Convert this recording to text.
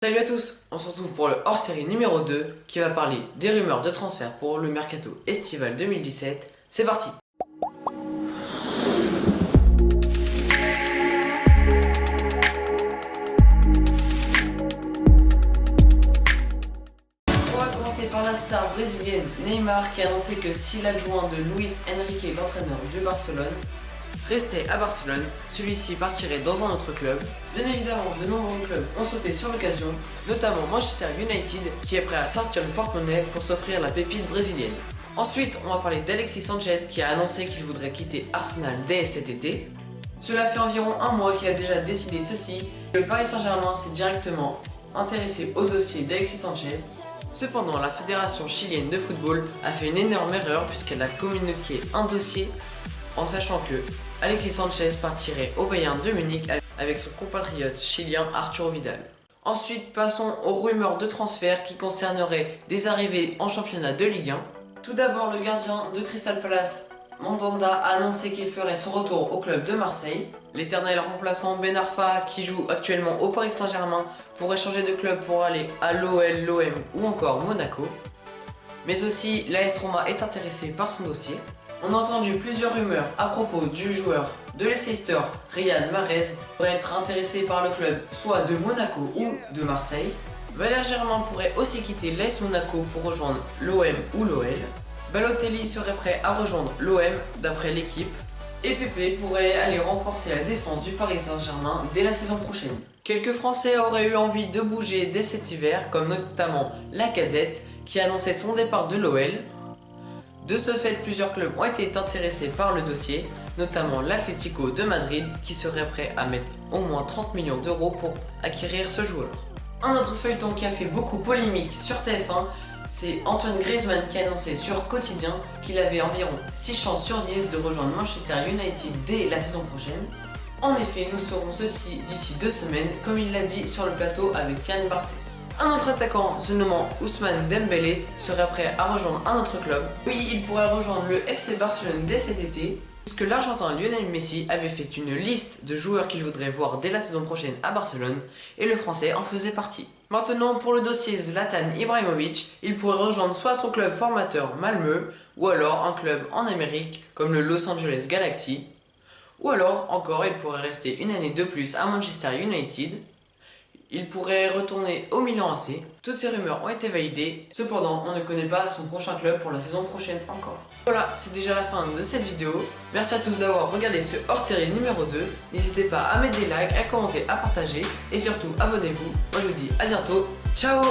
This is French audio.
Salut à tous, on se retrouve pour le hors-série numéro 2 qui va parler des rumeurs de transfert pour le mercato estival 2017. C'est parti! On va commencer par la star brésilienne Neymar qui a annoncé que si l'adjoint de Luis Enrique, l'entraîneur du Barcelone, restait à Barcelone, celui-ci partirait dans un autre club. Bien évidemment, de nombreux clubs ont sauté sur l'occasion, notamment Manchester United qui est prêt à sortir le porte-monnaie pour s'offrir la pépite brésilienne. Ensuite, on va parler d'Alexis Sanchez qui a annoncé qu'il voudrait quitter Arsenal dès cet été. Cela fait environ un mois qu'il a déjà décidé ceci. Le Paris Saint-Germain s'est directement intéressé au dossier d'Alexis Sanchez. Cependant, la fédération chilienne de football a fait une énorme erreur puisqu'elle a communiqué un dossier en sachant que Alexis Sanchez partirait au Bayern de Munich avec son compatriote chilien Arturo Vidal. Ensuite, passons aux rumeurs de transfert qui concerneraient des arrivées en championnat de Ligue 1. Tout d'abord, le gardien de Crystal Palace, Mandanda, a annoncé qu'il ferait son retour au club de Marseille. L'éternel remplaçant Ben Arfa, qui joue actuellement au Paris Saint-Germain, pourrait changer de club pour aller à l'OL, l'OM ou encore Monaco. Mais aussi, l'AS Roma est intéressé par son dossier. On a entendu plusieurs rumeurs à propos du joueur de Leicester, Riyad Mahrez, pourrait être intéressé par le club soit de Monaco ou de Marseille. Valère Germain pourrait aussi quitter l'AS Monaco pour rejoindre l'OM ou l'OL. Balotelli serait prêt à rejoindre l'OM d'après l'équipe. Et Pepe pourrait aller renforcer la défense du Paris Saint-Germain dès la saison prochaine. Quelques Français auraient eu envie de bouger dès cet hiver, comme notamment Lacazette qui a annoncé son départ de l'OL. De ce fait, plusieurs clubs ont été intéressés par le dossier, notamment l'Atlético de Madrid qui serait prêt à mettre au moins 30 millions d'euros pour acquérir ce joueur. Un autre feuilleton qui a fait beaucoup polémique sur TF1, c'est Antoine Griezmann qui a annoncé sur Quotidien qu'il avait environ 6 chances sur 10 de rejoindre Manchester United dès la saison prochaine. En effet, nous saurons ceci d'ici 2 semaines, comme il l'a dit sur le plateau avec Yann Barthès. Un autre attaquant se nommant Ousmane Dembélé serait prêt à rejoindre un autre club. Oui, il pourrait rejoindre le FC Barcelone dès cet été, puisque l'Argentin Lionel Messi avait fait une liste de joueurs qu'il voudrait voir dès la saison prochaine à Barcelone, et le Français en faisait partie. Maintenant, pour le dossier Zlatan Ibrahimovic, il pourrait rejoindre soit son club formateur Malmö, ou alors un club en Amérique comme le Los Angeles Galaxy. Ou alors, encore, il pourrait rester une année de plus à Manchester United. Il pourrait retourner au Milan AC. Toutes ces rumeurs ont été validées. Cependant, on ne connaît pas son prochain club pour la saison prochaine encore. Voilà, c'est déjà la fin de cette vidéo. Merci à tous d'avoir regardé ce hors-série numéro 2. N'hésitez pas à mettre des likes, à commenter, à partager. Et surtout, abonnez-vous. Moi, je vous dis à bientôt. Ciao!